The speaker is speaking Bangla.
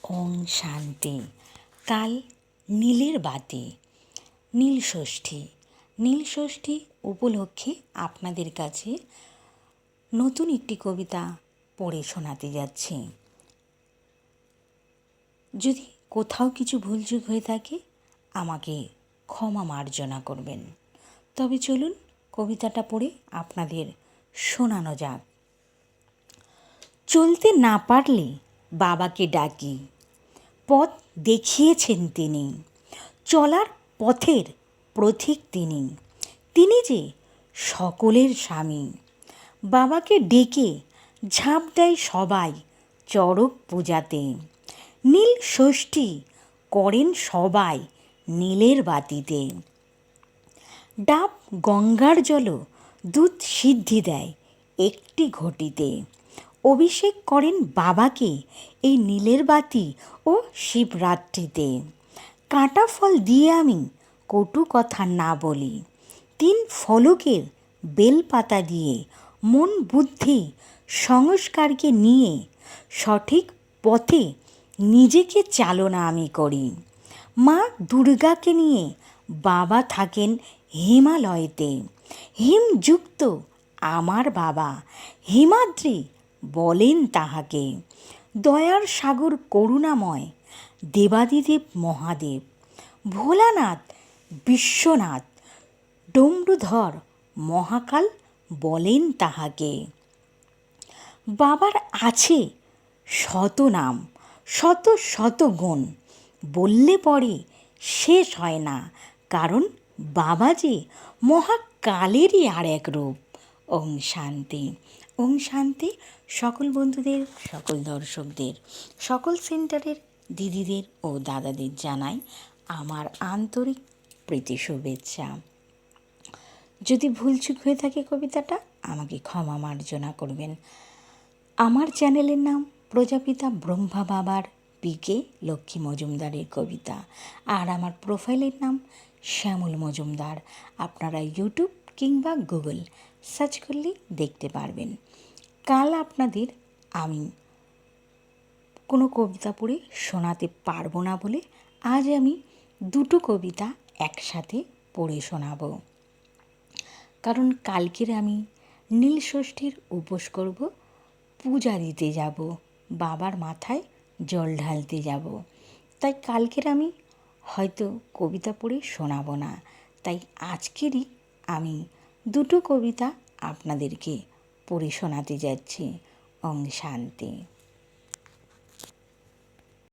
ওং শান্তি। কাল নীলের বাতি, নীল ষষ্ঠী। নীল ষষ্ঠী উপলক্ষে আপনাদের কাছে নতুন একটি কবিতা পড়ে শোনাতে যাচ্ছি। যদি কোথাও কিছু ভুলচুক হয়ে থাকে আমাকে ক্ষমা মার্জনা করবেন। তবে চলুন কবিতাটা পড়ে আপনাদের শোনানো যাক। চলতে না পারলে বাবাকে ডাকি, পথ দেখিয়েছেন তিনি, চলার পথের প্রতীক তিনি, তিনি যে সকলের স্বামী। বাবাকে ডেকে ঝাঁপ দেয় সবাই চড়ক পূজাতে, নীল ষষ্ঠী করেন সবাই নীলের বাতিতে। ডাব গঙ্গার জল দুধ সিদ্ধি দেয় একটি ঘটিতে, অভিষেক করেন বাবাকে এই নীলের বাতি ও শিবরাত্রিতে। কাঁটা ফল দিয়ে আমি কটু কথা না বলি, তিন ফলকের বেলপাতা দিয়ে মন বুদ্ধি সংস্কারকে নিয়ে সঠিক পথে নিজেকে চালনা আমি করি। মা দুর্গাকে নিয়ে বাবা থাকেন হিমালয়েতে, হিমযুক্ত আমার বাবা হিমাদ্রি বলেন তাহাকে। দয়ার সাগর করুণাময় দেবাদিদেব মহাদেব, ভোলানাথ বিশ্বনাথ ডমরুধর মহাকাল বলেন তাহাকে। বাবার আছে শত নাম শত শত গুণ, বললে পরে শেষ হয় না, কারণ বাবা যে মহাকালেরই আর এক রূপ। ওং শান্তি। ওং শান্তি। সকল বন্ধুদের, সকল দর্শকদের, সকল সেন্টারের দিদিদের ও দাদাদের জানাই আমার আন্তরিক প্রীতি শুভেচ্ছা। যদি ভুলচুক হয়ে থাকে কবিতাটা আমাকে ক্ষমা মার্জনা করবেন। আমার চ্যানেলের নাম প্রজাপিতা ব্রহ্মা বাবার পিকে লক্ষ্মী মজুমদারের কবিতা, আর আমার প্রোফাইলের নাম শ্যামল মজুমদার। আপনারা ইউটিউব কিংবা গুগল সার্চ করলেই দেখতে পারবেন। কাল আপনাদের আমি কোনো কবিতা পড়ে শোনাতে পারবো না বলে আজ আমি দুটো কবিতা একসাথে পড়ে শোনাবো। কারণ কালকের আমি নীল ষষ্ঠীর উপোস করব, পূজা দিতে যাব, বাবার মাথায় জল ঢালতে যাব। তাই কালকের আমি হয়তো কবিতা পড়ে শোনাবো না, তাই আজকেরই আমি দুটো কবিতা আপনাদেরকে পড়ে শোনাতে যাচ্ছি। ওং শান্তি।